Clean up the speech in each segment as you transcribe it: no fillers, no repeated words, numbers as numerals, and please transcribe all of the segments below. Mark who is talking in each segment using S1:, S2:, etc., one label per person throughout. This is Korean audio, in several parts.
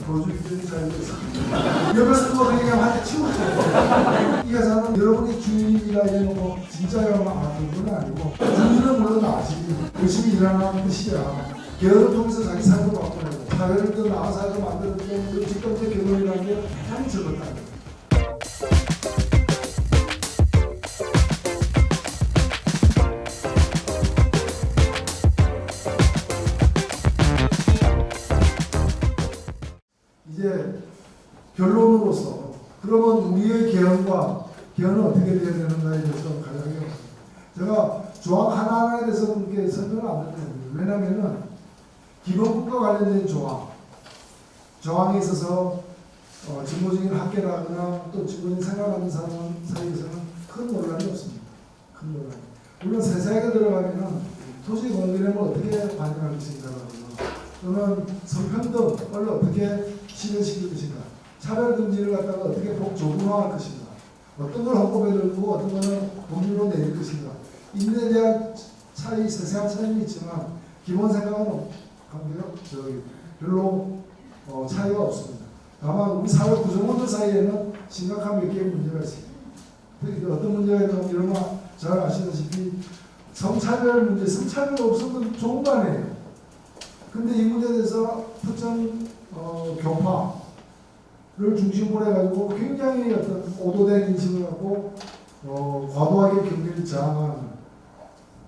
S1: 도주기준이 잘 됐습니다. 옆에서 또 그냥 한테 치우고 이 회사는 여러분이 주인이라 해놓고 진짜로만 아는 건 아니고 주인은 물론 아시지 열심히 일하는 뜻이야. 결혼을 통해서 자기 삶을 바꾸는 거 사회를 더 나은 사회로 만드는 게 직접적 결혼이라는 게 많이 적었다. 이제 결론으로서 그러면 우리의 개헌은 어떻게 되어야 되는가에 대해서 가장 제가 조항 하나하나에 대해서 그렇게 설명을 안 드립니다. 왜냐하면 기본법과 관련된 조항에 있어서 진보적인 학계라거나 또 진보적인 생각하는 사람 사이에서는 큰 논란이 없습니다. 큰 논란. 물론 세세하게 들어가면은 토지 공개념을 어떻게 반영할 것인가라거나 또는 성평등을 어떻게 실현시킬 것인가, 차별금지를 갖다가 어떻게 복조분화할 것인가, 어떤 걸 헌법에 넣고 어떤 거는 법률로 내릴 것인가, 인내에 대한 차이, 세세한 차이는 있지만 기본 생각은 별로 차이가 없습니다. 다만 우리 사회 구성원들 사이에는 심각한 몇 개의 문제가 있습니다. 어떤 문제가 있냐면 이런 거 잘 아시다시피 성차별 문제, 성차별 없으면 좋은 거 아니에요. 근데 이 문제에 대해서 특정 교파를 중심으로 해가지고 굉장히 어떤 오도된 인식을 갖고 과도하게 경기를 저항하는.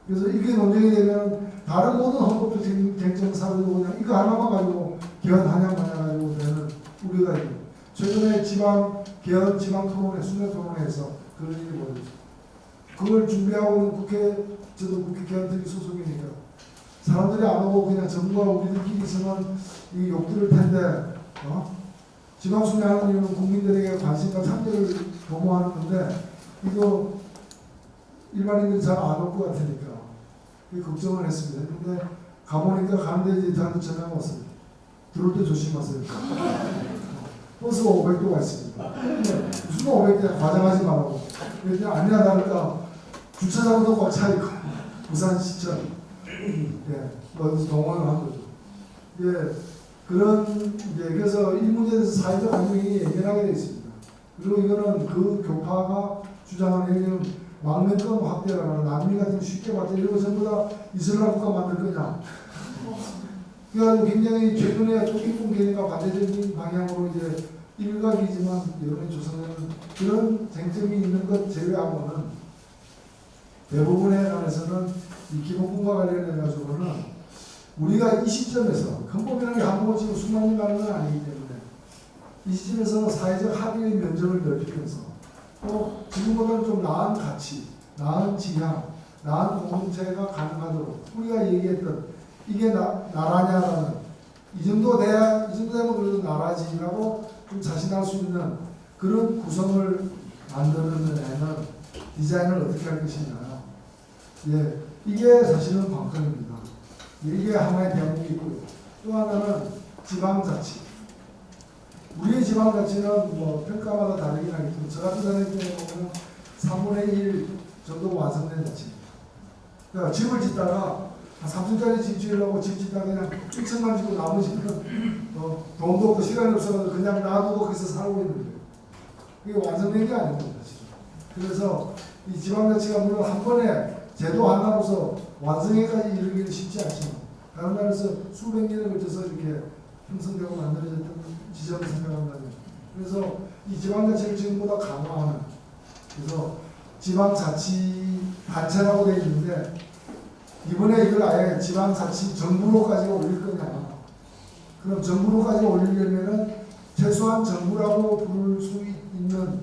S1: 그래서 이게 논쟁이 되면 다른 모든 헌법적 쟁점 사회도 그냥 이거 하나만 가지고 개헌 하냐 마냐 가지고 되는 우려가 있고 최근에 개헌 지방 토론회, 순회 토론회에서 그런 일이 벌어졌어요. 그걸 준비하고 있는 저도 국회 개헌특위 소속이니까 사람들이 안 오고 그냥 정부와 우리들끼리 있으면 이 욕 들을 텐데 지방순회하는 이유는 국민들에게 관심과 참여를 도모하는 건데 이거 일반인들이 잘 안 올 것 같으니까 걱정을 했습니다. 근데 가보니까 가는데 이제 저한테 전화가 왔어요. 들어올 때 조심하세요. 버스가 500도가 있습니다. 무슨 500도야 과장하지 말라고. 그랬더니 아니야 다를까 주차장도 꽉 차있고 부산시청 어디서 동원을 한 거죠. 그래서 이 문제에 대해서 사회적 감정이 예민하게 되어 있습니다. 그리고 이거는 그 교파가 주장하는 얘기는 망명권 확대라거나 난민 같은 거 쉽게 받자 이런 거 전부 다 이슬람 국가 만들 거냐. 그러니까 굉장히 최근에 토끼꾼 개념과 반대적인 방향으로 이제 일각이지만 여론의 조사는 그런 쟁점이 있는 것 제외하고는 대부분에 관해서는 이 기본권과 관련해 가지고는 우리가 이 시점에서 헌법이라는 게 한 번 지금 수만 년 가는 건 아니기 때문에 이 시점에서 사회적 합의의 면적을 넓히면서 또 지금보다는 좀 나은 가치, 나은 지향, 나은 공동체가 가능하도록 우리가 얘기했던 이게 나라냐라는 이 정도 되면 그래도 나라지라고 좀 자신할 수 있는 그런 구성을 만드는 데는 디자인을 어떻게 할 것이냐. 이게 사실은 관건입니다. 이게 하나의 대목이 있고요. 또 하나는 지방자치. 우리의 지방자치는 뭐 평가마다 다르긴 하겠지만 저 같은 사람의 경우에 보면 3분의 1 정도 완성된 자치입니다. 그러니까 집을 짓다가 한 3층짜리 집 지으려고 집 짓다가 그냥 1층만 짓고 나머지는 돈도 없고 시간이 없어서 그냥 놔두고 거기서 살고 있는 거예요. 이게 완성된 게 아닙니다. 그래서 이 지방자치가 물론 한 번에 제도 하나로서 완성에까지 이르기는 쉽지 않지만 다른 나라에서 수백 년에 걸쳐서 이렇게 형성되고 만들어졌던 지점을 생각한다면 그래서 이 지방자치를 지금보다 강화하는 그래서 지방자치 단체라고 되어 있는데 이번에 이걸 아예 지방자치 정부로까지 올릴 거냐. 그럼 정부로까지 올리려면은 최소한 정부라고 부를 수 있는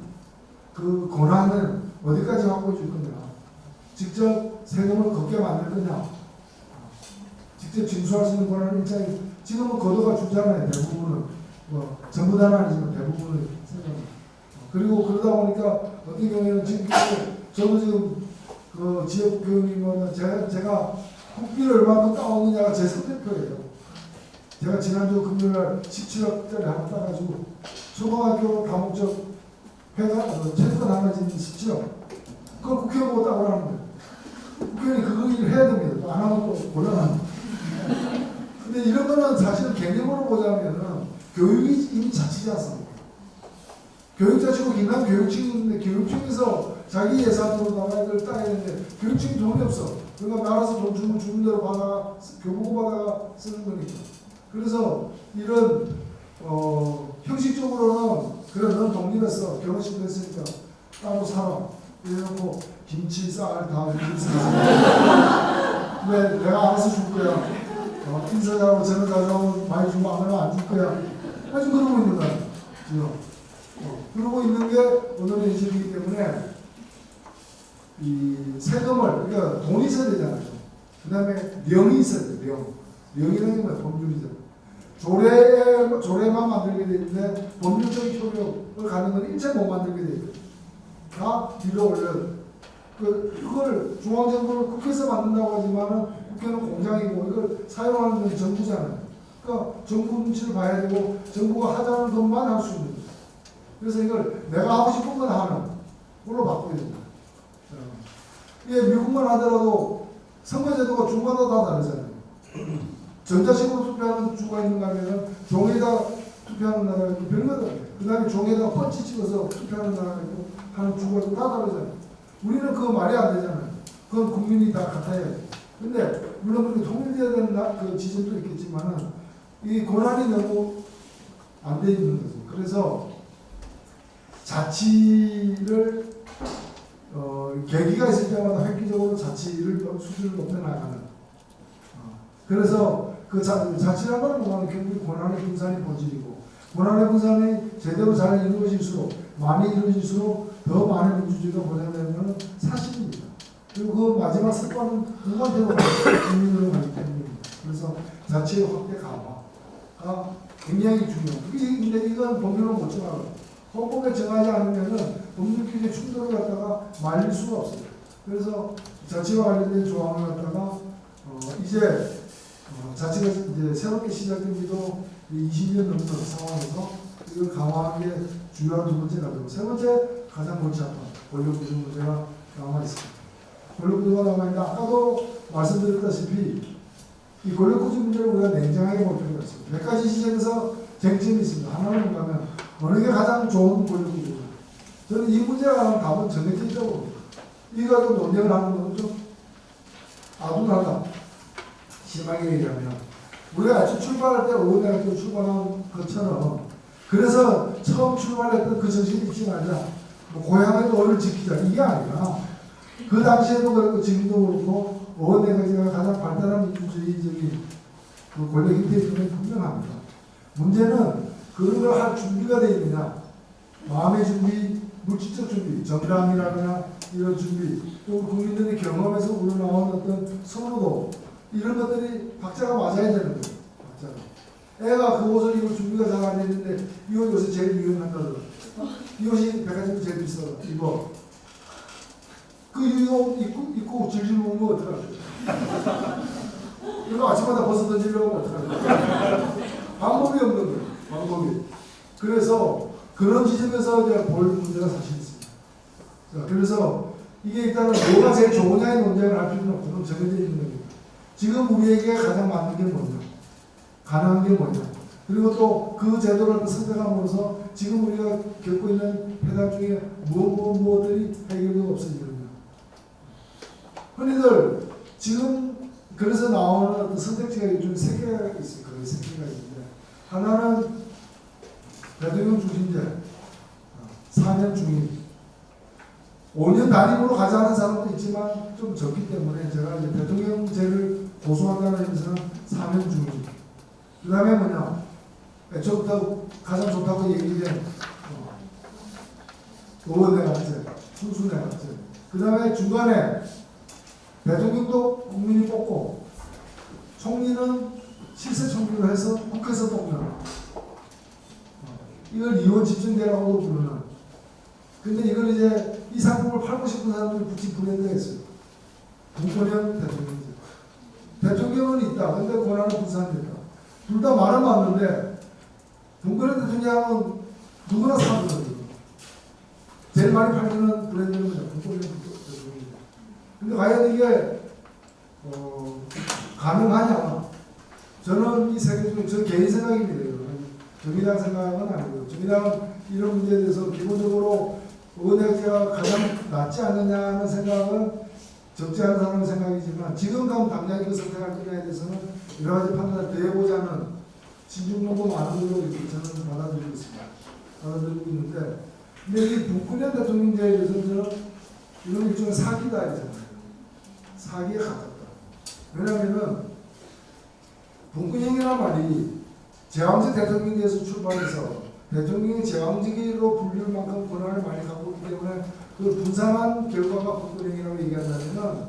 S1: 그 권한을 어디까지 확보해 줄 거냐. 직접 세금을 걷게 만들 거냐. 직접 징수할 수 있는 권한을 일자리 지금은 거둬가 주잖아요. 대부분은 전부 다는 아니지만 대부분을 생각합니다. 그리고 그러다 보니까 어떤 경우에는 지금 저도 지금 그 지역 교육이면 제가 국비를 얼마큼 따오느냐가 제 선대표예요. 제가 지난주 금요일날 17억짜리 하나 따가지고 초등학교 다목적 체육관 하나 짓는 17억 그걸 국회의원 보고 따오라는 거예요. 국회의원이 그거 일을 해야 됩니다. 또 안 하면 또 곤란합니다. 근데 이런 거는 사실 개념으로 보자면은 교육이 이미 자치지 않습니까? 교육자치고 긴난 교육청이 있는데 교육청에서 자기 예산으로다가 이걸 따야 되는데 교육청이 돈이 없어. 그러니까 나라에서 돈 주면 주는 대로 받아 교부고 받아가 쓰는 거니까. 그래서 이런 형식적으로는 그래 넌 독립했어. 결혼식 됐으니까 따로 살아. 이래놓고 김치 쌀 다 김치 왜 내가 알아서 줄 거야. 인사하고 저는 가져오면 많이 주면 안 하면 안 줄 거야. 아주 그러고 있는 거야. 지금. 그러고 있는 게 오늘의 인식이기 때문에 이 세금을 그러니까 돈이 있어야 되잖아요. 그 다음에 명이 있어야 돼요. 명이라는 게 뭐야? 법률이죠. 조례만 만들게 되는데 법률적 효력을 가는 건 일체 못 만들게 돼요. 다 뒤로 올려요. 그걸 중앙정부를 국회에서 만든다고 하지만은 국회는 공장이고 이걸 사용하는 건 정부잖아요. 그러니까 정부 눈치를 봐야 되고 정부가 하자는 것만 할 수 있는 거예요. 그래서 이걸 내가 하고 싶은 건 하는 걸로 바꿔야 된다. 이게 미국만 하더라도 선거제도가 주마다 다 다르잖아요. 전자식으로 투표하는 주가 있는가 하면 종이에다 투표하는 나라가 있고 별마다 그 다음에 종이에다 펀치 찍어서 투표하는 나라가 있고 하는 주가 있고 다 다르잖아요. 우리는 그거 말이 안 되잖아요. 그건 국민이 다 같아야 돼. 근데 물론 그렇게 통일돼야 되는 그 지점도 있겠지만은 이 권한이 너무 안 돼 있는 거죠. 그래서 자치를 계기가 있을 때마다 획기적으로 자치를 수준을 높여나가는. 그래서 그 자치라는 건 뭐냐면 결국 권한의 분산이 본질이고 권한의 분산이 제대로 잘 이루어질수록 많이 이루어질수록 더 많은 민주주의가 보장되는 것은 사실입니다. 그리고 그 마지막 습관은 누구한테로 국민으로 가기 때문입니다. 그래서 자치의 확대 강화가 굉장히 중요합니다. 근데 이건 법률로 못 정하고 헌법에 정하지 않으면은 법률끼리 충돌을 갖다가 말릴 수가 없어요. 그래서 자치와 관련된 조항을 갖다가 이제 자치가 이제 새롭게 시작된 지도 20년 넘는 상황에서 이걸 강화하는 게 주요한 두 번째가 되고 세 번째 가장 골치 아픈 권력구조 문제가 남아 있습니다. 권력구조가 남아 있는데 아까도 말씀드렸다시피 이 권력구조 문제를 우리가 냉정하게 볼 필요가 있습니다. 몇 가지 시점에서 쟁점이 있습니다. 하나는 뭐냐면 어느 게 가장 좋은 권력구조인가. 저는 이 문제가 답은 정해져 있다고 봅니다. 이거 가지고 논쟁을 하는 건 좀 아둔하다. 심하게 얘기하면 우리가 아침 출발할 때 의원회학교 출발한 것처럼 그래서 처음 출발했던 그 정신이 잊지 말자. 뭐 고향의 노를 지키자. 이게 아니라 그 당시에도 그렇고 지금도 그렇고 의원회학교가 가장 발달한 민주주의적인 그 권력 형태의 점이 분명합니다. 문제는 그런 걸 할 준비가 되어 있느냐. 마음의 준비, 물질적 준비, 정당이라거나 이런 준비, 또 국민들의 경험에서 우러나온 어떤 선호도 이런 것들이 박자가 맞아야 되는 거예요. 박자가. 애가 그 옷을 입을 준비가 잘 안 됐는데 이 옷 요새 제일 유행한다더라. 이 옷이 백화점이 제일 비싸다. 입어. 그 옷 입고 질질 먹는 거 어떡하냐. 이거 아침마다 벗어 던지려고 하면 어떡하냐. 방법이 없는 거예요. 방법이. 그래서 그런 지점에서 이제 볼 문제가 사실 있습니다. 자, 그래서 이게 일단은 뭐가 제일 좋으냐의 논쟁을 할 필요는 없고 정해져 있는 겁니다. 지금 우리에게 가장 맞는 게 뭐냐, 가능한 게 뭐냐, 그리고 또 그 제도를 선택함으로써 지금 우리가 겪고 있는 폐단 중에 무엇들이 해결되고 없어지느냐. 흔히들 지금 그래서 나오는 어떤 선택지가 요즘 3개가 있을 거예요. 3개가 있는데 하나는 대통령 중심제, 4년 중임, 5년 단임으로 가자는 사람도 있지만 좀 적기 때문에 제가 이제 대통령제를 고수한다는 의미에서는 4년 중임. 그 다음에 뭐냐, 애초부터 가장 좋다고 얘기된 의원내각제, 순수내각제. 그 다음에 중간에 대통령도 국민이 뽑고 총리는 실세 총리로 해서 국회에서 뽑는 이걸 이원 집중제라고 부르는. 근데 이걸 이제 이 상품을 팔고 싶은 사람들이 붙인 브랜드가 있어요. 분권형 대통령제. 대통령은 있다. 근데 권한은 분산됐다. 둘 다 말은 맞는데 분권형 대통령은 누구나 사는 거죠. 제일 많이 팔리는 브랜드는 뭐냐? 분권형 대통령제. 근데 과연 이게 가능하냐? 저는 이 세계 중에 저 개인 생각입니다. 정의당 생각은 아니고요. 정의당은 이런 문제에 대해서 기본적으로 의원회가 가장 낫지 않느냐는 생각은 적지 않은 사람의 생각이지만 지금 당장 이거 선택할 거냐에 대해서는 여러 가지 판단을 더 해보자는 진중론도 많은 걸로 저는 받아들이고 있습니다. 받아들이고 있는데 근데 이 북근현 대통령제에 대해서는 이건 일종의 사기다 이잖아요. 사기에 가깝다. 왜냐하면은 북근형이라는 말이 제왕적 대통령제에서 출발해서 대통령이 제왕적으로 불릴 만큼 권한을 많이 갖고 있기 때문에 그 분산한 결과가 북근형이라고 얘기한다면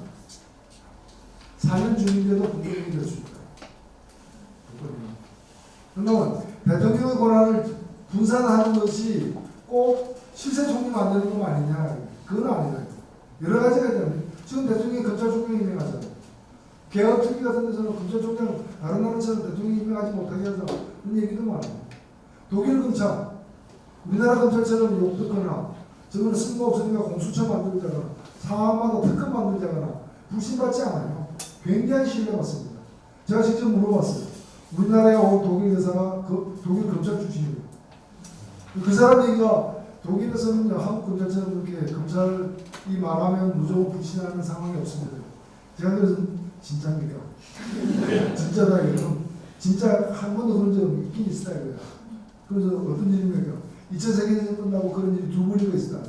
S1: 4년 중인데도 북근형이 될 수 있다. 그러면 대통령의 권한을 분산하는 것이 꼭 실세 총리 만드는 것 아니냐? 그건 아니다. 여러 가지가 있잖아요. 지금 대통령이 검찰총장 임명하잖아요. 개헌 특위 같은 데서는 검찰총장 다른 나라처럼 대통령이 임명하지 못하게 해서 그런 얘기도 많아요. 독일 검찰, 우리나라 검찰처럼 욕 듣거나 저거는 쓸모없으니까 공수처 만들자거나 사안마다 특검 만들자거나 불신받지 않아요. 굉장히 신뢰받습니다. 제가 직접 물어봤어요. 우리나라에 온 독일 회사가 독일 검찰 출신이에요. 그 사람 얘기가 독일에서는 한국 검찰처럼 그렇게 검찰이 말하면 무조건 불신하는 상황이 없습니다. 제가 그래서 진짜입니까? 진짜다 이거. 진짜 한 번도 그런 적 있긴 있다 이거야. 그래서 어떤 일입니까? 2차 세계대전 끝나고 그런 일이 두 번이나 있었다.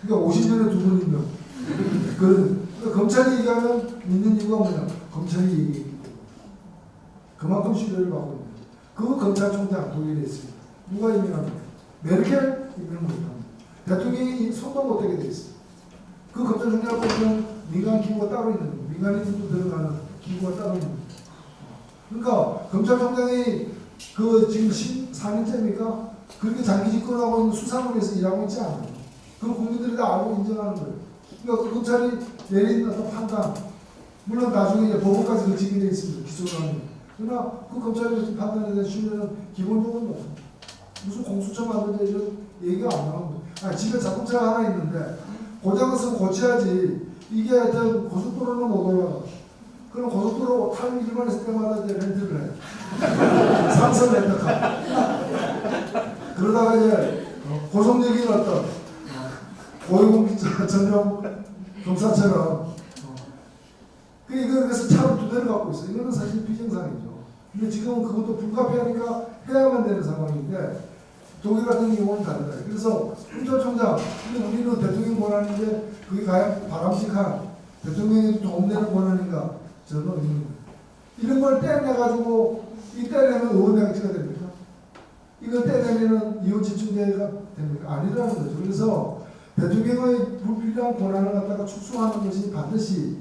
S1: 그러니까 50년에 두 번이면 그러니까 검찰이 얘기하면 믿는 이유가 뭐냐? 검찰이 얘기했기 때문에 그만큼 신뢰를 받고 있는 그 검찰총장 독일에 있습니다. 누가 임명합니까? 메르켈 임명 못합니다. 대통령이 손도 못 대게 돼 있어요. 그 검찰총장을 보면 민간 기구가 따로 있는 거예요. 민간인도 들어가는 기구가 따로 있는 거예요. 그러니까 검찰총장이 그 지금 4년째입니까? 그렇게 장기 집권하고 있는 수사관에서 일하고 있지 않아요. 그럼 국민들이 다 알고 인정하는 거예요. 그러니까 그 검찰이 내리는 어떤 판단, 물론 나중에 이제 법원까지 거치게 되어 있습니다. 기소를 하는. 그러나 그 검찰의 판단에 대한 신뢰는 기본적으로 높습니다. 무슨 공수처 만들자 이런 얘기가 안 나옵니다. 집에 자동차가 하나 있는데 고장을 쓰면 고쳐야지. 이게 하여튼 고속도로는 못 올라가. 그럼 고속도로 탈 일만 있을 때마다 이제 렌트를 해. 삼성 렌터카. 그러다가 이제 고성적인 어떤 고위공직자 전용 검사처럼 그래서 차를 두 대를 갖고 있어요. 이거는 사실 비정상이죠. 근데 지금은 그것도 불가피하니까 해야만 되는 상황인데 독일 같은 경우는 다르다. 그래서 검찰총장, 근데 우리는 대통령 권한인데 그게 과연 바람직한 대통령이 도움되는 권한인가? 저는 없는 거예요. 이런 걸 떼내가지고 이 떼내면 의원회가 됩니까? 이거 떼내면 이혼 집중제가 됩니까? 아니라는 거죠. 그래서 대통령의 불필요한 권한을 갖다가 축소하는 것이 반드시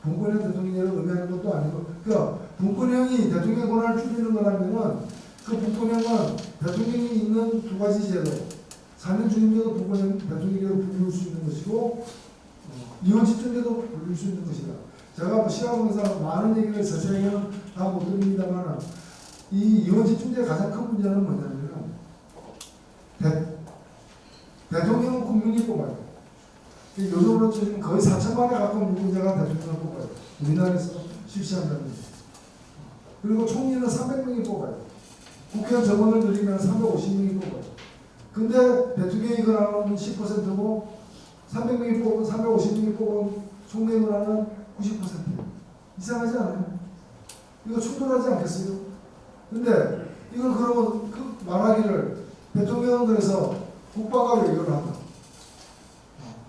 S1: 분권형 대통령을 의미하는 것도 아니고, 그러니까 분권형이 대통령 권한을 줄이는 거라면은 그 분권형은 대통령이 있는 두 가지 제도, 4년 중임제도 분권형 대통령제로 불릴 수 있는 것이고, 이혼 집중제도 불릴 수 있는 것이다. 제가 시간관계상 많은 얘기를 자세히는 다 못 드립니다만, 이 이혼 집중제의 가장 큰 문제는 뭐냐면, 대통령은 국민이 뽑아요. 요즘으로 지금 거의 4천만에 가까운 유권자가 대통령을 뽑아요. 우리나라에서 실시한다는 거죠. 그리고 총리는 300명이 뽑아요. 국회의원 정원을 늘리면 350명이 뽑아요. 근데 대통령이 권한은 10%고 300명이 뽑은 350명이 뽑은 총리 권한은 90%예요. 이상하지 않아요? 이거 충돌하지 않겠어요? 근데 이걸 그러면 그 말하기를 대통령은 그래서 국방과 외교를 한다.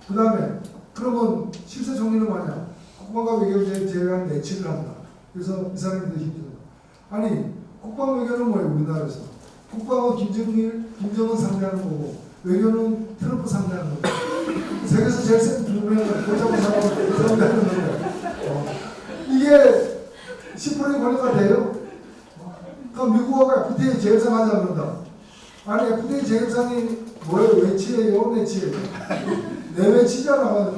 S1: 그 다음에 그러면 실세 총리는 뭐냐? 국방과 외교를 제외한 내치를 한다. 그래서 이 사람이 더 힘들어. 아니 국방 외교는 뭐예요? 우리나라에서 국방은 김정은 상대하는 거고 외교는 트럼프 상대하는 거고 세계에서 제일 센 두 명을 골잡은 사람을 상대하는 건데 이게 10%의 권리가 돼요? 그럼 미국하고 FTA 재협상하자 그런다. 아니 FTA 재협상이 뭐예요? 외치예요? 내치예요? 내외치잖아.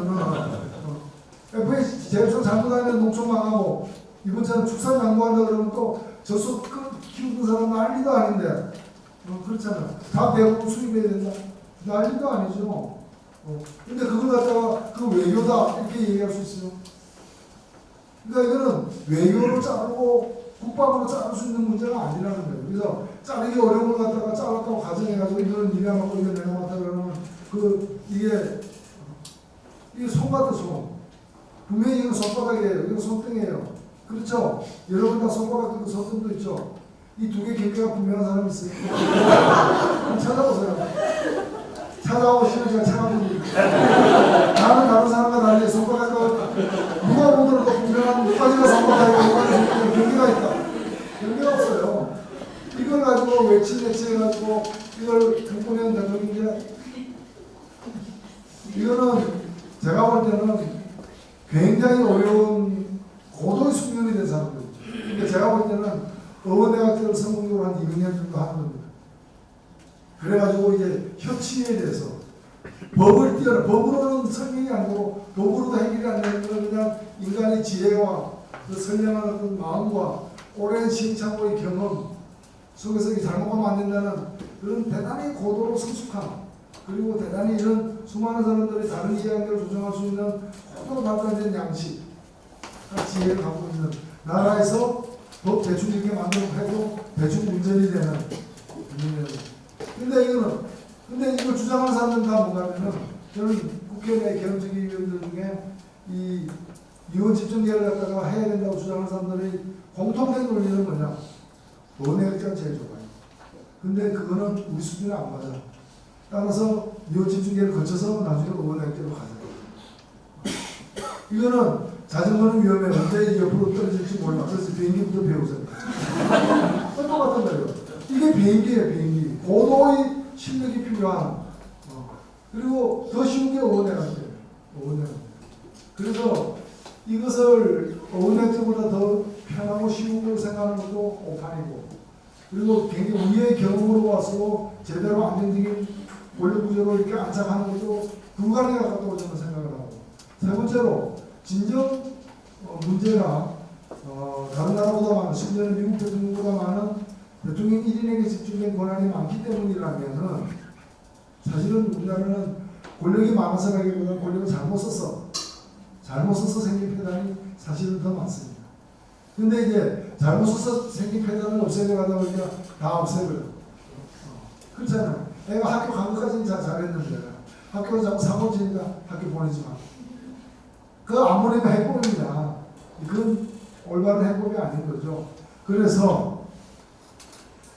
S1: FTA 재협상 잘못하면 농촌 망하고 이번처럼 축산 양보한다 그러면 또 젖소 키우는 사람 난리도 아닌데 그렇잖아. 다 대부분 수입해야 된다. 난리도 아니죠. 근데 그걸 갖다가 그 외교다 이렇게 얘기할 수 있어요. 그러니까 이거는 외교를 자르고 국밥으로 자를 수 있는 문제가 아니라는 거예요. 그래서 자르기 어려운 걸 갖다가 잘랐다고 가정해가지고 이거는 네가 맡고 이건 내가 맡아 그러면 이게 손 같아 손. 분명히 이건 손바닥이에요. 이건 손등이에요. 그렇죠? 여러분 다 손바닥도 손등도 있죠? 이 두 개 경계가 분명한 사람이 있어요. 찾아보세요. 찾아오시면 제가 찾아봅니다. 나는 다른 사람과 달리 손바닥과 누가 보더라도 분명한 누가지가 손바닥이고 누가지가 경계가 있다. 경계가 없어요. 이걸 가지고 외치 해가지고 이걸 국보면 대통령인데 이거는 제가 볼 때는 굉장히 어려운 고도의 숙련이 된 사람들이죠. 그러니까 제가 볼 때는 의원대학교를 성공적으로 한 200년 정도 하는 겁니다. 그래가지고 이제 협치에 대해서 법으로는 설명이 안 되고 법으로도 해결이 안 되는 건 그냥 인간의 지혜와 그 선량한 어떤 마음과 오랜 시행착오의 경험 속에서 잘못하면 안 된다는 그런 대단히 고도로 성숙함 그리고 대단히 이런 수많은 사람들이 다른 이야기를 조정할 수 있는 고도로 발달된 양식 지혜를 갖고 있는 나라에서 법 대충 이렇게 만들고 해도 대충 운전이 되는 근데 이걸 주장하는 사람들은 다 뭔가면은 저는 국회 내 개헌적 의원들 중에 이 의원 집중제를 갖다가 해야 된다고 주장하는 사람들이 공통된 논리는 뭐냐 원외학제가 제일 좋아요. 근데 그거는 우리 수준에 안 맞아. 따라서 의원 집중제를 거쳐서 나중에 원외학제로 가자. 이거는 자전거는 위험해. 언제 옆으로 떨어질지 몰라. 그래서 비행기부터 배우세요. 똑같은 거예요. 이게 비행기예요, 비행기. 고도의 실력이 필요한. 그리고 더 쉬운 게 어원해학제예요. 어원해학제. 그래서 이것을 어원학제보다 더 편하고 쉬운 걸 생각하는 것도 오판이고. 그리고 굉장히 우리의 경험으로 와서 제대로 안정적인 권력 구조로 이렇게 안착하는 것도 불가능에 가깝다고 저는 생각을 하고. 세 번째로 진정 문제가 다른 나라보다 많은 심지어는 미국 대통령보다 많은 대통령 1인에게 집중된 권한이 많기 때문이라면 사실은 우리나라는 권력이 많아서라기보다는 권력을 잘못 써서 생긴 폐단이 사실은 더 많습니다. 근데 이제 잘못 써서 생긴 폐단을 없애려 가다 보니까 다 없애버려. 그렇잖아요. 애가 학교 간 것까지는 잘했는데 학교를 자꾸 사고 치니까 학교 보내지 마. 그거 안 보내면 해법입니다. 그건 올바른 해법이 아닌 거죠. 그래서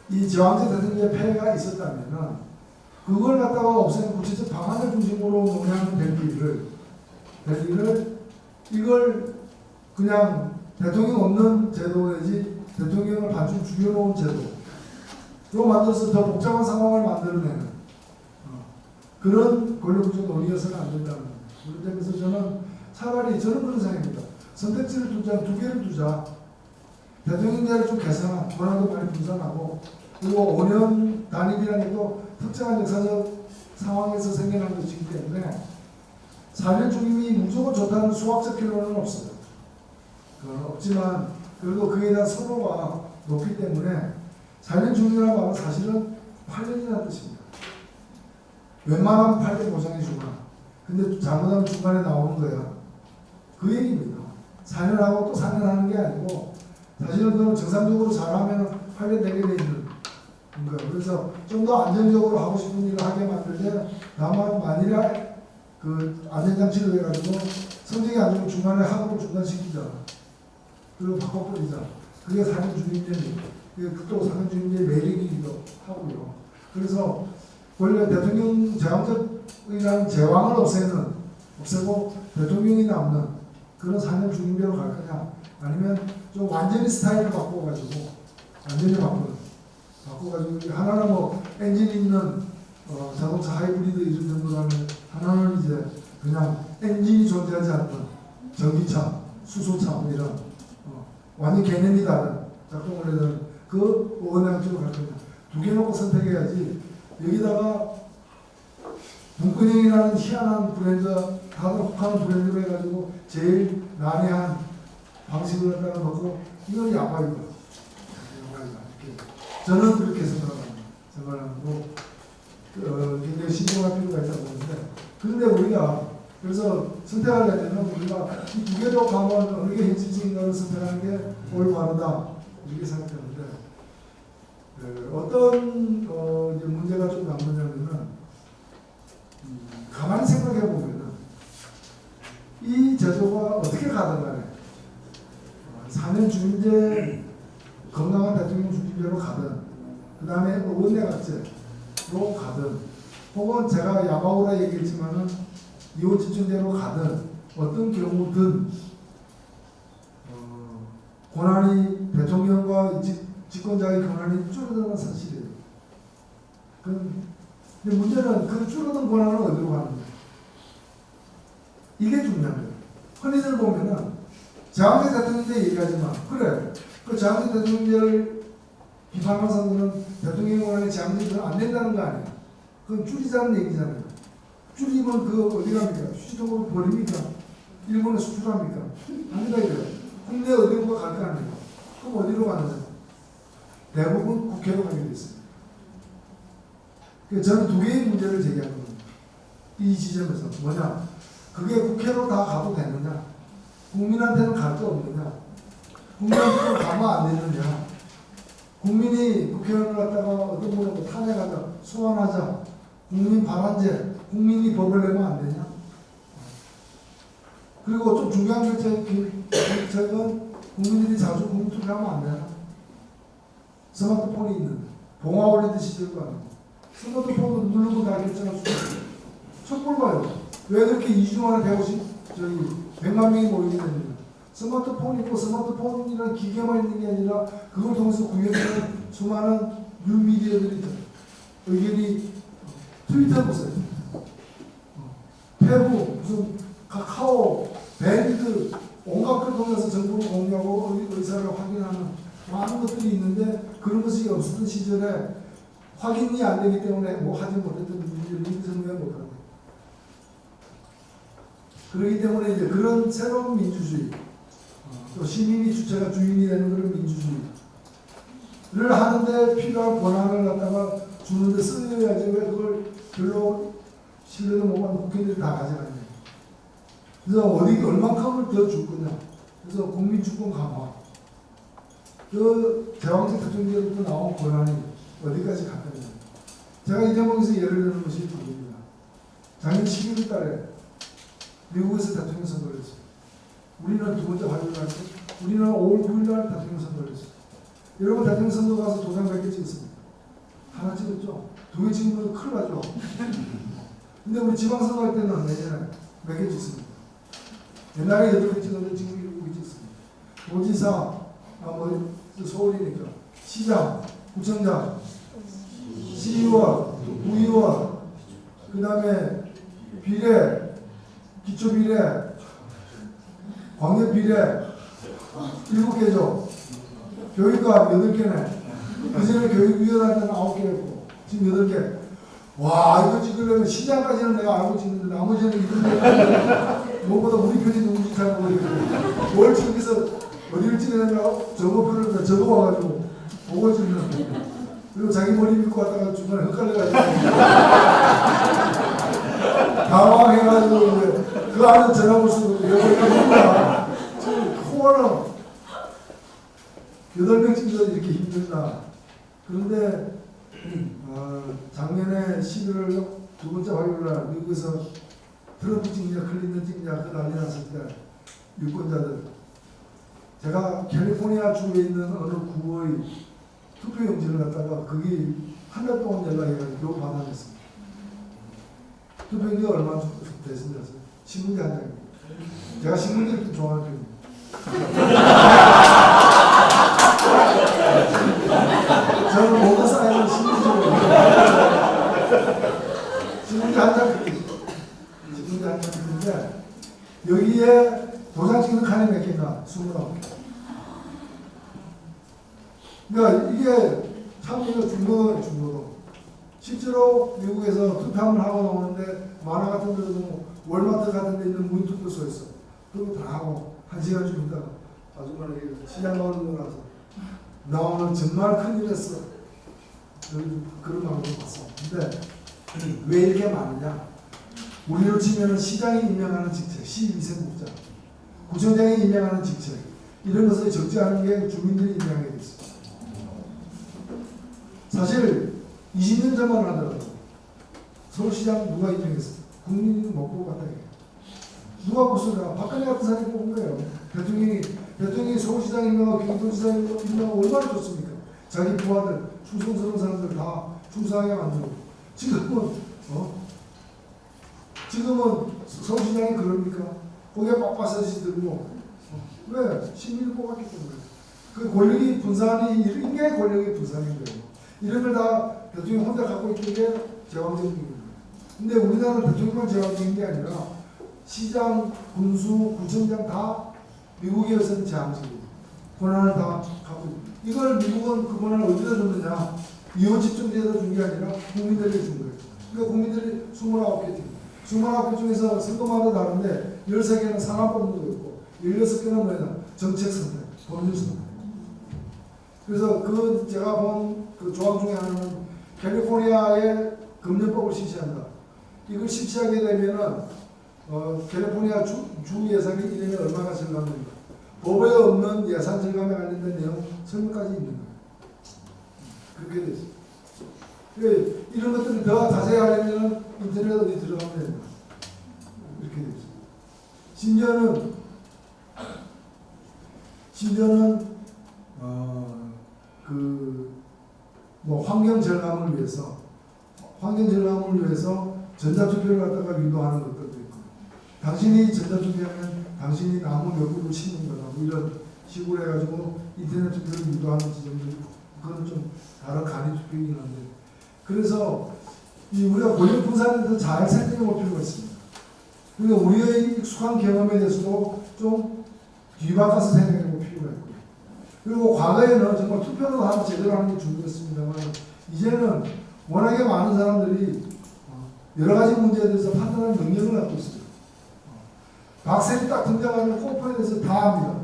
S1: 이 제왕제 대통령의 폐해가 있었다면 그걸 갖다가 없애는 구체적 방안을 중심으로 논의하면 될 일을 이걸 그냥 대통령 없는 제도 내지 대통령을 반쯤 죽여놓은 제도로 만들어서 더 복잡한 상황을 만들어내는 그런 권력구조 논의여서는 안 된다는 겁니다. 그런 점에서 저는 그런 생각입니다. 선택지를 두 개를 두자. 대통령제를 좀 개선한, 권한도 많이 분산하고, 그리고 5년 단임이라는 것도 특정한 역사적 상황에서 생겨난 것이기 때문에 4년 중임이 무조건 좋다는 수학적 결론은 없어요. 그건 없지만, 그래도 그에 대한 선호가 높기 때문에 4년 중임이라는 말은 사실은 8년이라는 뜻입니다. 웬만하면 8년 보장해 주구나. 근데 잘못하면 중간에 나오는 거야. 그 얘기입니다. 4년 하고 또 4년 하는 게 아니고 사실은 그건 정상적으로 잘하면 8년 되게 돼 있는 거예요. 그래서 좀 더 안정적으로 하고 싶은 일을 하게 만들 때 다만 만일에 그 안전장치를 해가지고 성적이 안 좋으면 중간에 학업을 중단시키자. 그리고 바꿔버리자. 그게 4년 중임제입니다. 그게 또 4년 중임제의 매력이기도 하고요. 그래서 원래 대통령 제왕적이라는 제왕을 없애고 대통령이 남는 그런 4년 중임제로 갈 거냐 아니면 좀 완전히 스타일을 바꿔가지고 하나는 뭐 엔진 있는 자동차 하이브리드 이런 정도로 하면 하나는 이제 그냥 엔진이 존재하지 않는 전기차, 수소차 뭐 이런 완전 개념이 다른 작동을 해야 되는 그 원형적으로 갈 거냐 두 개 놓고 선택해야지 여기다가 문근영이라는 희한한 브랜드, 다들 혹하는 브랜드로 해가지고 제일 난해한 방식을 갖다가 놓고 이건 야바이다. 저는 그렇게 생각하고 굉장히 신중할 필요가 있다고 보는데 그런데 우리가 그래서 선택하려면 우리가 이 두 개로 가면 어느 게 현실적인가를 선택하는 게 올바르다 이렇게 생각하는데 어떤 이제 문제가 좀 남느냐면은 가만히 생각해 보면은 이 제도가 어떻게 가든 간에 사면 중임제 건강한 대통령 중임제로 가든 그 다음에 의원내각제로 가든 혹은 제가 야마오라 얘기했지만은 이호집중제로 가든 어떤 경우든 권한이 대통령과 집권자의 권한이 줄어드는 사실이에요. 근데 문제는 그 줄어든 권한은 어디로 가느냐. 이게 중요한 거예요. 흔히들 보면은 장제 대통령제 얘기하지만 그래 그 장제 대통령제를 비판하는 사람들은 대통령 권한이 장제가 안 된다는 거 아니에요. 그건 줄이자는 얘기잖아요. 줄이면 그 어디 갑니까? 수지통으로 버립니까? 일본에 수출합니까? 아니다 이거예요. 국내 어디로 갈 거 아니에요. 그럼 어디로 가느냐? 대부분 국회로 가게 돼 있어요. 그래서 저는 두 개의 문제를 제기하는 겁니다. 이 지점에서 뭐냐? 그게 국회로 다 가도 되느냐? 국민한테는 갈 거 없느냐? 국민한테는 가면 안 되느냐? 국민이 국회의원을 갖다가 어떤 분으로 탄핵하자, 소환하자, 국민 발안제, 국민이 법을 내면 안 되냐? 그리고 좀 중요한 결정은 국민들이 자주 국민투표하면 안 되나? 스마트폰이 있는데 봉화올림픽 시절도 아니고 스마트폰도 누르고 다 결정할 수 있어요. 촛불 봐요. 왜 그렇게 2주 만에 100만 명이 모이게 됩니까? 스마트폰이 있고 스마트폰이라는 기계만 있는 게 아니라 그걸 통해서 구현되는 수많은 뉴미디어들이 있잖아요. 의견이 트위터 보세요. 페북, 무슨 카카오, 밴드, 온갖 걸 통해서 정보를 공유하고 의사를 확인하는 많은 것들이 있는데 그런 것이 없었던 시절에 확인이 안 되기 때문에 뭐 하지 못했던 분들이 민주성에 못하는 거예요. 그렇기 때문에 이제 그런 새로운 민주주의, 또 시민이 주체가 주인이 되는 그런 민주주의를 하는데 필요한 권한을 갖다가 주는데 쓰여야지 왜 그걸 별로 신뢰도 못 받는 국회의원들이 다 가져가냐. 그래서 어디 얼만큼을 더 줄 거냐. 그래서 국민주권 강화. 그 제왕적 대통령으로부터 나온 권한이 어디까지 갈 거냐. 제가 이 대목에서 예를 드는 것이 이겁니다. 작년 11월 달에 미국에서 대통령 선거를 했어요. 우리는 두 번째 화요일 날, 우리는 5월 9일 날 대통령 선거를 했어요. 여러분 대통령 선거 가서 도장 몇 개 찍었습니까? 하나 찍었죠? 두 개 찍으면 큰일 나죠? 근데 우리 지방선거 할 때는 내년에 몇 개 찍습니다. 옛날에 8개 찍었는데 지금 7개 찍습니다. 도지사, 서울이니까, 시장, 구청장, 시의원, 구의원, 그 다음에 비례, 기초비례, 광역비례, 7개죠. 교육감 8개네. 그전에 교육위원회는 9개였고, 지금 8개. 와, 이거 찍으려면 시장까지는 내가 알고 찍는데 나머지는 이런데 무엇보다 우리 편이 누군지 잘 모르겠는데 뭘 찍어서 어디를 찍어야 되나 적어표를 적어와가지고 보고 찍는 그리고 자기 머리 믿고 왔다가 중간에 헷갈려가지고 당황해가지고 이제 그 안에 전화번호 쓰고 여기가 지금 코어는 8명 찍어서 이렇게 힘들다. 그런데 작년에 11월 두 번째 화요일날 미국에서 트럼프 찍냐 클린턴 찍냐 그 난리 났을 때 유권자들 제가 캘리포니아 주에 있는 어느 구의 투표용지를 갖다가 거기 한 달 동안 연락해가지고 겨우 받아냈습니다. 투표용지가 얼마나 됐습니까? 신문지 한 장입니다. 제가 신문지를 좋아하는 편입니다. 저는 모든 사람은 신문지 한 장 있는데 여기에 도장 찍는 칸이 몇 개인가? 29개. 그러니까 이게 참 이거 중요도 실제로 미국에서 투표함을 하고 나오는데 만화 같은 데도 월마트 같은 데 있는 문투표소에서 그거 다 하고 1시간 좀 있다가 아줌마가 시장 가는 거 나서 나 오늘 정말 큰일 했어. 그런 마음으로 봤어. 근데 왜 이렇게 많으냐? 우리로 치면 시장이 임명하는 직책, 시위생국장, 구청장이 임명하는 직책, 이런 것을 적재하는 게 주민들이 인정하게 됐습니다. 사실 20년 전만 하더라도 서울시장 누가 인정했어요? 국민이 못 뽑았다. 누가 뽑습니까? 박근혜 같은 사람이 뽑은 거예요. 대통령이 서울시장 임명하고 경기도지사 임명하고 얼마나 좋습니까? 자기 부하들, 충성스러운 사람들 다 충성하게 만들고. 지금은 서울시장이 그럽니까? 거기에 빡빡서시 들고. 왜? 시민이 뽑았기 때문에. 그 권력이 분산이, 인간의 권력이 분산인 거예요. 이런 걸 다 대통령이 혼자 갖고 있는 게 제왕적인 거예요. 근데 우리나라는 대통령만 제왕적인 게 아니라 시장, 군수, 구청장 다 미국에서는 제왕적이고 권한을 다 갖고 있고. 이걸 미국은 그 권한을 어디다 줬느냐? 이혼 집중제에다 준 게 아니라 국민들에게 준 거예요. 그러니까 국민들이 29개 팀. 29개 중에서 선거마다 다른데 13개는 산업법률도 있고 16개는 뭐냐? 정책 선택, 법률 선택. 그래서 제가 본 그 조항 중에 하나는 캘리포니아의 금연법을 실시한다. 이걸 실시하게 되면은 캘리포니아 주 예산이 1년에 얼마가 절감됩니까? 법에 없는 예산 절감에 관련된 내용 설명까지 있는 거예요. 그렇게 돼 있어요. 이런 것들을 더 자세히 하려면 인터넷 어디 들어가면 됩니다. 이렇게 돼 있어요. 심지어는 환경 절감을 위해서 전자투표를 갖다가 유도하는 것들도 있고, 당신이 전자투표하면 당신이 나무 몇 그루 심는 거다, 뭐 이런 식으로 해가지고 인터넷 투표를 유도하는 지점도 있고, 그건 좀 다른 간이 투표이긴 한데, 그래서 우리가 권력 분산에 대해서 잘 생각해 볼 필요가 있습니다. 그러니까 우리의 익숙한 경험에 대해서도 좀 뒤바꿔서 생각해 볼 필요가 있고, 그리고 과거에는 정말 투표도 하나 제대로 하는 게 중요했습니다만, 이제는 워낙에 많은 사람들이 여러 가지 문제에 대해서 판단하는 능력을 갖고 있어요. 박셀이 딱 등장하면 뽀뽀에 대해서 다 합니다.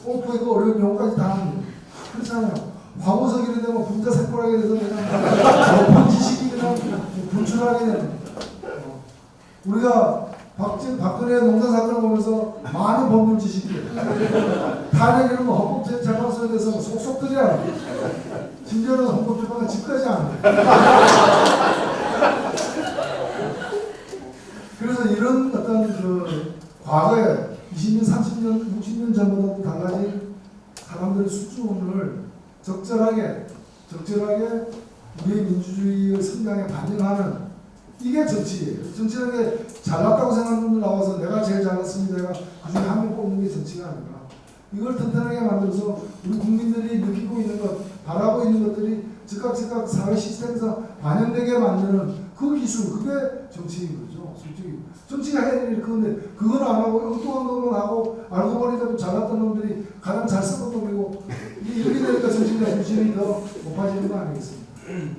S1: 뽀뽀의 그 어려운 용어까지 다 합니다. 그렇잖아요. 화보석이 되면 분자 세포라게 돼서 그냥 높은 지식이 그냥 분출하게 되는. 우리가 박근혜 농단 사건을 보면서 많은 법률 지식들, 탄핵 이런 거 헌법재판소에 대해서 속속들이 알아. 심지어는 헌법재판관 집까지 안 돼. 그래서 이런 어떤 과거에 20년, 30년, 60년 전보다 달라진 사람들의 수준을 적절하게 우리의 민주주의의 성장에 반영하는, 이게 정치예요. 정치라는 게 잘났다고 생각하는 분들 나와서 내가 제일 잘났습니다, 내가 그중에 한 명 뽑는 게 정치가 아니라, 이걸 튼튼하게 만들어서 우리 국민들이 느끼고 있는 것, 바라고 있는 것들이 즉각 사회 시스템에서 반영되게 만드는 그 기술, 그게 정치인 거죠. 솔직히 정치가 해야 될 일이 그건데, 그건 안 하고 엉뚱한 것만 하고 알고 보니까 잘났던 놈들이 가장 잘 쓰는 놈이고, 이렇게 되니까 정치인의 부심이 더 높아지는 거 아니겠습니까?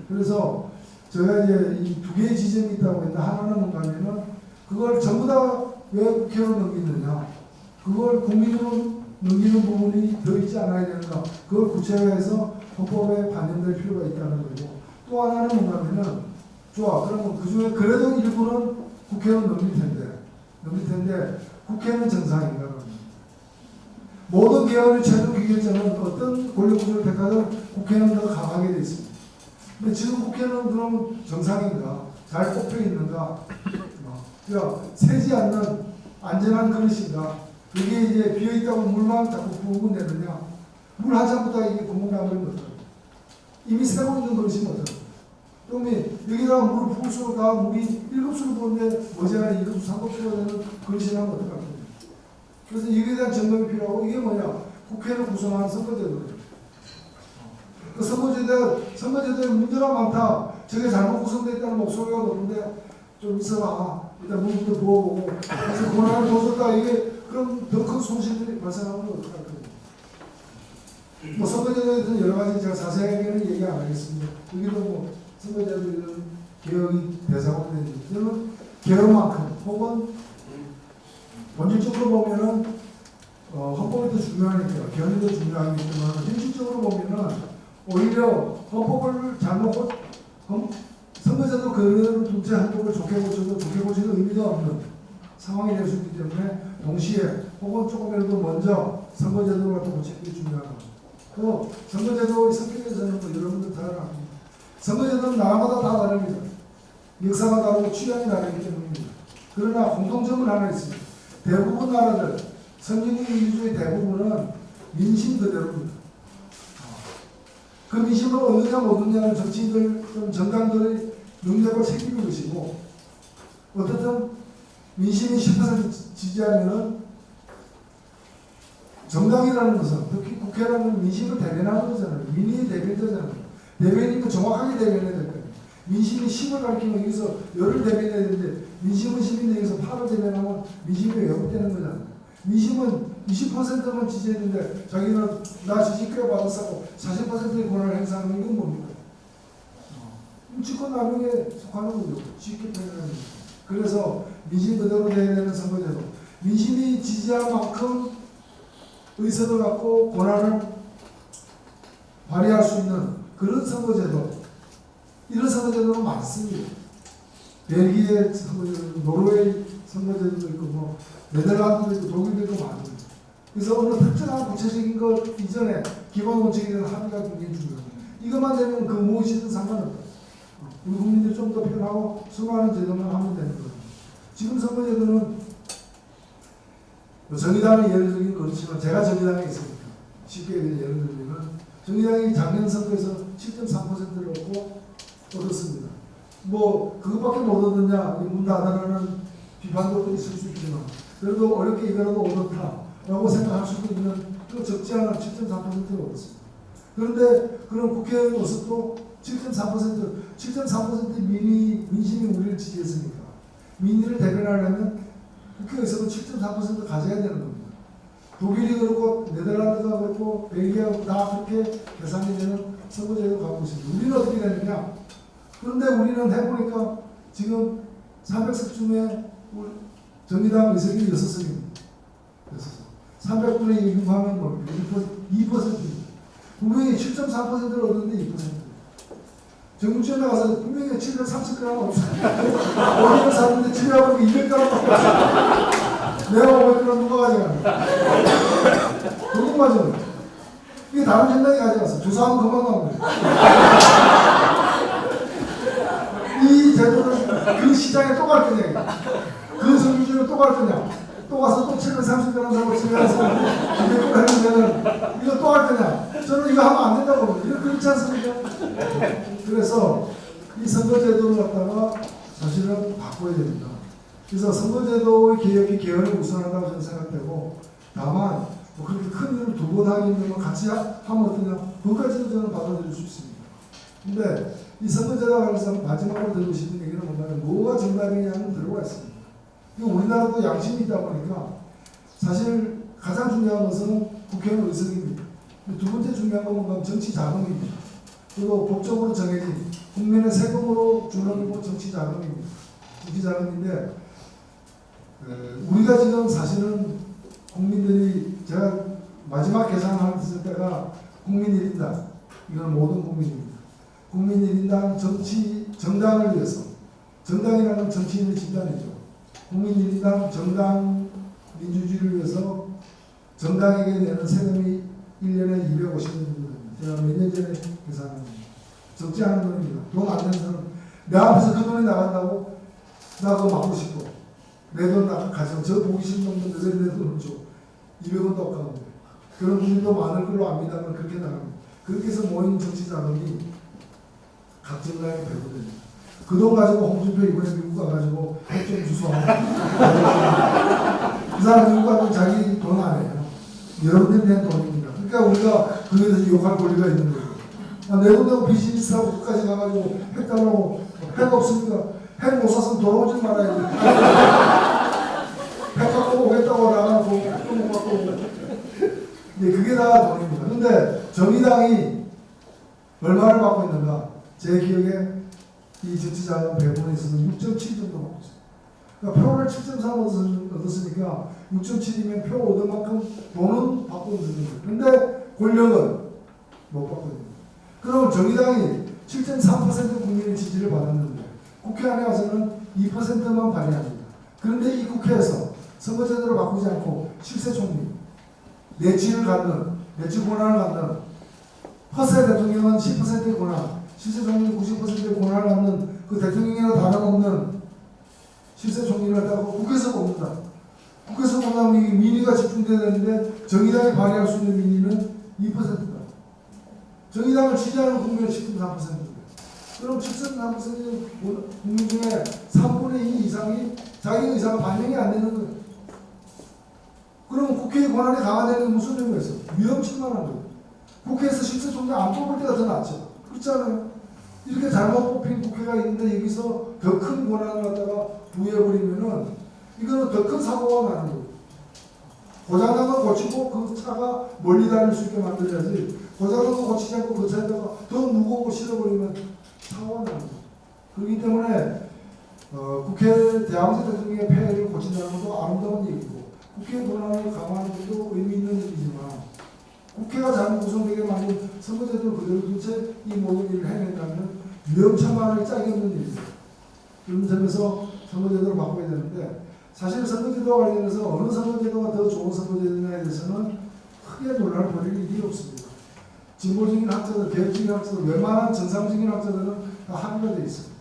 S1: 그래서 제가 이제 이 두 개의 지점이 있다고 했는데, 하나는 뭔가면은 그걸 전부 다 왜 국회로 넘기느냐, 그걸 국민으로 넘기는 부분이 더 있지 않아야 되는가, 그걸 구체화해서 헌법에 반영될 필요가 있다는 거고, 또 하나는 뭔가면은, 좋아, 그러면 그 중에 그래도 일부는 국회로 넘길 텐데 국회는 정상인가? 모든 개헌의 최종 기결점은 어떤 권력구조를 택하든 국회는 더 강하게 되어 있습니다. 근데 지금 국회는 그럼 정상인가? 잘 꼽혀 있는가? 그러니까 새지 않는 안전한 그릇인가? 여기에 이제 비어있다고 물만 자꾸 부으면 되느냐? 물 한 잔보다 이게 구멍 나버리면 어떡하냐? 이미 새고 있는 그릇이면 어떡하냐? 그러면 여기다가 물을 부을수록 다 물이 1급수로 부었는데 머지않아 2급수, 3급수가 되는 그릇이라면 어떡하냐? 그래서 이거에 대한 점검이 필요하고, 이게 뭐냐? 국회를 구성하는 선거제도예요. 그 선거제도에 문제가 많다, 저게 잘못 구성되어 있다는 목소리가 높은데 좀 있어봐, 일단 물부터 부어보고, 그래서 권한을 더 줬다, 이게 그럼 더 큰 손실들이 발생하면 어떡할 거예요? 뭐 선거제도에 대해서 여러 가지 제가 자세하게는 얘기 안 하겠습니다. 여기도 뭐 선거제도 이런 개혁이 대상으로 되는 저는 개혁만큼 혹은 본질적으로 보면은 헌법이 더 중요하니까, 개헌이 더 중요하기 때문에, 현실적으로 보면은 오히려 헌법을 잘못 선거제도 그대로 둘째 헌법을 좋게 고쳐도 의미가 없는 상황이 될 수 있기 때문에, 동시에 혹은 조금이라도 먼저 선거제도를 갖다 고치는 게 중요하다. 또 선거제도의 성격에서는 뭐 여러분들 다 압니다. 선거제도는 나라마다 다 다릅니다. 역사가 다르고 취향이 다르기 때문입니다. 그러나 공통점은 하나 있습니다. 대부분 나라들, 선진국 민주주의 대부분은 민심 그대로입니다. 그 민심을 얻느냐 못 얻느냐는 정치인들, 정당들의 능력을 책임질 것이고, 어떻든 민심이 10% 지지하면은 정당이라는 것은, 특히 국회라는 민심을 대변하는 거잖아요. 민의의 대변자잖아요. 대변인은 정확하게 대변해야 될 거예요. 민심이 10을 가리키면 여기서 열을 대변해야 되는데, 민심은 10인데 여기서 8을 대변하면 민심이 왜곡되는 거잖아요. 민심은 20%만 지지했는데 자기는 나 지지 꽤 받았었고 40%의 권한을 행사하는 건 뭡니까? 인치권 남용에 속하는 거죠. 쉽게 표현하는 거죠. 그래서 민심 그대로 돼야 되는 선거제도, 민심이 지지한 만큼 의석을 갖고 권한을 발휘할 수 있는 그런 선거제도, 이런 선거제도는 많습니다. 벨기에 선거제도, 노르웨이 선거제도도 있고, 뭐 네덜란드도 있고, 독일도 있고 많습니다. 그래서 어느 특정한 구체적인 것 이전에 기본 원칙에 대한 합의가 굉장히 중요합니다. 이것만 되면 그 무엇이든 상관없다. 우리 국민들이 좀 더 편하고 수많은 제도만 하면 되는 거예요. 지금 선거제도는 정의당의 예를 들긴 그렇지만 제가 정의당에 있으니까 쉽게 예를 들면 정의당이 작년 선거에서 7.3%를 얻었습니다. 뭐 그것밖에 못 얻었냐 문 닫아라는 비판도 있을 수 있지만 그래도 어렵게 이거라도 얻었다라고 생각할 수도 있는 또 적지 않은 7.3%를 얻었습니다. 그런데 그런 국회의원 의석도 7.3% 민심이 우리를 지지했으니까 민의를 대변하려면 국회 의석은 7.4% 가져야 되는 겁니다. 독일이 그렇고 네덜란드가 그렇고 벨기아가 다 그렇게 계산이 되는 선거제도를 갖고 있습니다. 우리는 어떻게 되느냐? 그런데 우리는 해보니까 지금 300석 중에 정의당 의석이 6석입니다. 300분의 6하면 뭡니까? 2%입니다. 분명히 7.4%를 얻었는데 2%. 정부지원에 가서 분명히 730g 없어요. 어디를 샀는데 집에 와서 200g밖에 없어요. 내가 500g 누가 가져가냐? 그건 맞아요. 이게 다른 정당이 가져갔어. 조사하면 그만 나옵니다. 이 제도는 그 시장에 또 갈 거냐? 그 정부지원에 또 갈 거냐? 또 가서 또 730g 사고 집에 가서 200g 하면은 이거 또 할 거냐? 저는 이거 하면 안 된다고 봅니다. 이거 그렇지 않습니까? 그래서 이 선거제도를 갖다가 사실은 바꿔야 됩니다. 그래서 선거제도의 개혁이 개헌을 우선한다고 저는 생각되고, 다만 뭐 그렇게 큰 일을 두 번 하기 힘들면 같이 하면 어떠냐, 그것까지도 저는 받아들일 수 있습니다. 근데 이 선거제도에 관해서 마지막으로 드리고 싶은 얘기는 뭐냐면 뭐가 정답이냐는 들어가 있습니다. 우리나라도 양심이 있다 보니까 사실 가장 중요한 것은 국회의원 의석입니다. 두 번째 중요한 건 뭔가 정치 자금입니다. 그리고 법적으로 정해진 국민의 세금으로 주는 정치 자금입니다. 정치 자금인데 우리가 지금 사실은 국민들이 제가 마지막 계산했을 때가 국민 1인당, 이건 모든 국민입니다. 국민 1인당 정당을 위해서, 정당이라는 정치인의 집단이죠. 국민 1인당 정당 민주주의를 위해서 정당에게 내는 세금이 1년에 250원 정도 됩니다. 제가 몇 년 전에 계산합니다. 적지 않은 돈입니다. 돈 안 내는 사람, 내 앞에서 그 돈이 나간다고 나 그거 맞고 싶어. 내 돈 가져. 저 보기 싫은 놈들 왜 내 돈을 줘. 200원도 없가는데. 그런 분들도 많을 걸로 압니다만 그렇게 나갑니다. 그렇게 해서 모인 정치 자금이 각 정당에 배분됩니다. 그 돈 가지고 홍준표 이번에 미국 가가지고 핵좀 주소하고 그 사람 미국 가면 자기 돈 안 해요. 여러분들이 낸 돈입니다. 그러니까 우리가 그에서 욕할 권리가 있는 거예요. 내 돈 내고 비즈니스하고 끝까지 가가지고 핵 달라고, 핵 없으니까 핵 못 샀으면 돌아오지 말아야지. 핵 갖고 오겠다고 나가고 핵도 못 갖고 오고. 네, 그게 다 돈입니다. 근데 정의당이 얼마를 받고 있는가? 제 기억에 이 정치자금 배분에 있어서는 6.7 정도 받고 있어요. 그러니까 표를 7.3 얻었으니까 6.7이면 표 얻은 만큼 돈은 받고 있는 거예요. 근데 권력은 못 받고 있는 거예요. 그럼 정의당이 7.3% 국민의 지지를 받았는데 국회 안에 와서는 2%만 발휘합니다. 그런데 이 국회에서 선거제도를 바꾸지 않고 실세 총리, 내치를 갖는, 내치 권한을 갖는, 허세 대통령은 10%의 권한, 실세 총리는 90%의 권한을 갖는 그 대통령이나 다름없는 실세 총리를 갖다가 국회에서 뽑는다. 국회에서 뽑으면 이게 민의가 집중돼야 되는데 정의당이 발의할 수 있는 민의는 2%다. 정의당을 지지하는 국민은 10.3%인데 그럼 7.3% 국민 중에 3분의 2 이상이 자기 의사가 반영이 안 되는 거예요. 그러면 국회의 권한이 강화되는 게 무슨 의미가 있어? 위험천만한 거예요. 국회에서 실세 총리 안 뽑을 때가 더 낫죠. 그렇잖아요. 이렇게 잘못 뽑힌 국회가 있는데 여기서 더 큰 권한을 갖다가 부여해버리면은 이거는 더 큰 사고가 나는 거예요. 고장난 걸 고치고 그 차가 멀리 다닐 수 있게 만들어야지 고장난 거 고치지 않고 그 차에다가 더 무거운 거 실어버리면 사고가 나는 거예요. 그렇기 때문에 국회 대항제 대통령의 폐해를 고친다는 것도 아름다운 얘기고 국회 권한을 강화하는 것도 의미 있는 일이지만 국회가 잘못 구성되게 만든 선거제도를 그대로 둔 채 이 모든 일을 해낸다면 위험천만하게 짝이 없는 일이죠. 그런 점에서 선거제도를 바꿔야 되는데 사실 선거제도와 관련해서 어느 선거제도가 더 좋은 선거제도냐에 대해서는 크게 논란을 벌일 일이 없습니다. 진보적인 학자들, 개혁적인 학자들, 웬만한 정상적인 학자들은 다 합의가 되어 있습니다.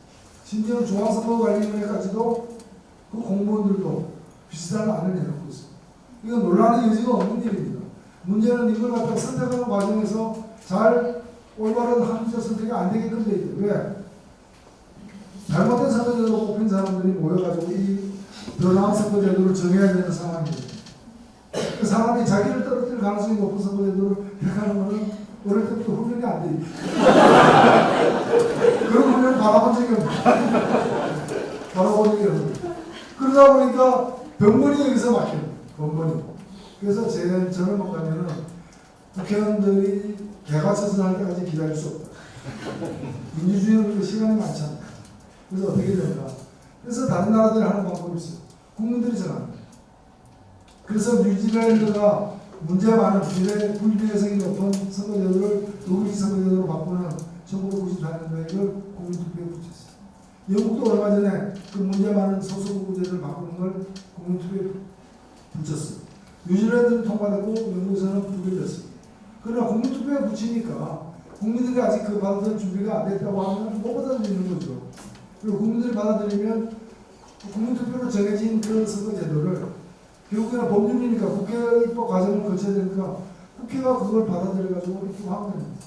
S1: 심지어 중앙선거관리위원회까지도 그 공무원들도 비슷한 안을 내놓고 있습니다. 이건 논란의 여지가 없는 일입니다. 문제는 이걸 갖다가 선택하는 과정에서 잘 올바른 합리적 선택이 안 되게끔 되어 있다. 왜? 잘못된 선거제도로 뽑힌 사람들이 모여가지고 이 더 나은 선거제도를 정해야 되는 상황이에요. 그 사람이 자기를 떨어뜨릴 가능성이 높은 선거제도를 택하는 것은 어릴 때부터 훈련이 안 돼 있다. 그런 훈련을 받아본 적이 없다. 받아본 적이 없다. 그러다 보니까 병문이 여기서 막혀요. 병문이. 그래서 저는 뭔가면은 국회의원들이 개과처선 할 때까지 기다릴 수 없다. 민주주의는 시간이 많잖아. 그래서 어떻게 되는가. 그래서 다른 나라들이 하는 방법이 있어요. 국민들이 정합니다. 그래서 뉴질랜드가 문제 많은 불비례성이 높은 선거제도를 독일식 선거제도로 바꾸는 1994년도에 이걸 국민투표에 붙였어요. 영국도 얼마 전에 그 문제 많은 소수국제를 바꾸는 걸 국민투표에 붙였어요. 뉴질랜드는 통과되고 영국에서는 부결됐습니다. 그러나 국민투표에 붙이니까 국민들이 아직 그 받아들일 준비가 안 됐다고 하면 못 받아들이는 거죠. 그리고 국민들이 받아들이면 국민투표로 정해진 그 선거제도를 결국에는 법률이니까 국회 입법 과정을 거쳐야 되니까 국회가 그걸 받아들여가지고 입법하면 됩니다.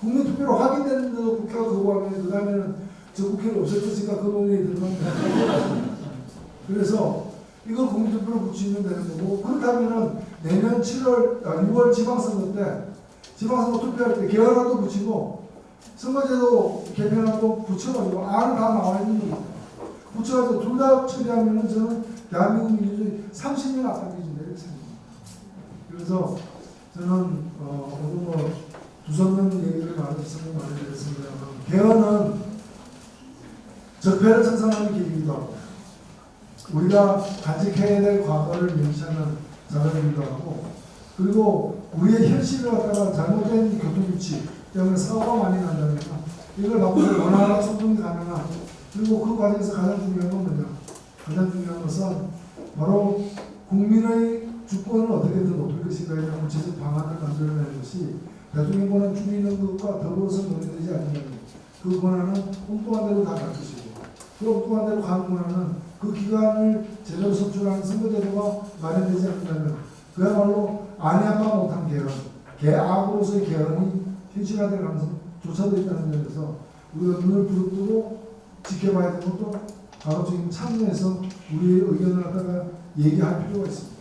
S1: 국민투표로 확인됐는데도 국회가 거부하면 그 다음에는 저 국회를 없앨 것인가 그 논의에 들어가면 그래서 이걸 국민투표로 붙이면 되는 거고 그렇다면은 내년 6월 지방선거 때 지방선거 투표할 때 개헌안도 붙이고 선거제도 개편안도 붙여가지고 안은 다 나와 있는 겁니다. 붙여가지고 둘 다 처리하면은 저는 대한민국 민주주의 30년 앞선 기준이라고 생각합니다. 그래서 저는 오늘 뭐 두서는 얘기를 많이 드렸습니다만 개헌은 적폐를 청산하는 길이기도 하고 우리가 간직해야 될 과거를 명시하는 자료이기도 하고 그리고 우리의 현실을 갖다가 잘못된 교통규칙 때문에 사고가 많이 난다니까 이걸 바꾸고 원활한 소통이 가능한 그리고 그 과정에서 가장 중요한 건 뭐냐 가장 중요한 것은 바로 국민의 주권을 어떻게 더 높일 것인가에 대한 구체적 방안을 만들어내는 것이 대통령 권한 주민의 것과 더불어서 논의되지 않는다는 그 권한은 엉뚱한 대로 다 갈 것이고 그 엉뚱한 대로 가는 권한은 그 기간을 제대로 선출하는 선거제도가 마련되지 않는다면 그야말로 안해한바 못한 개헌, 개악으로서의 개헌이 현실화될 가능성조차도 있다는 점에서 우리가 눈을 부릅뜨고 지켜봐야 되는 것도 가급적인 참여해서 우리의 의견을 갖다가 얘기할 필요가 있습니다.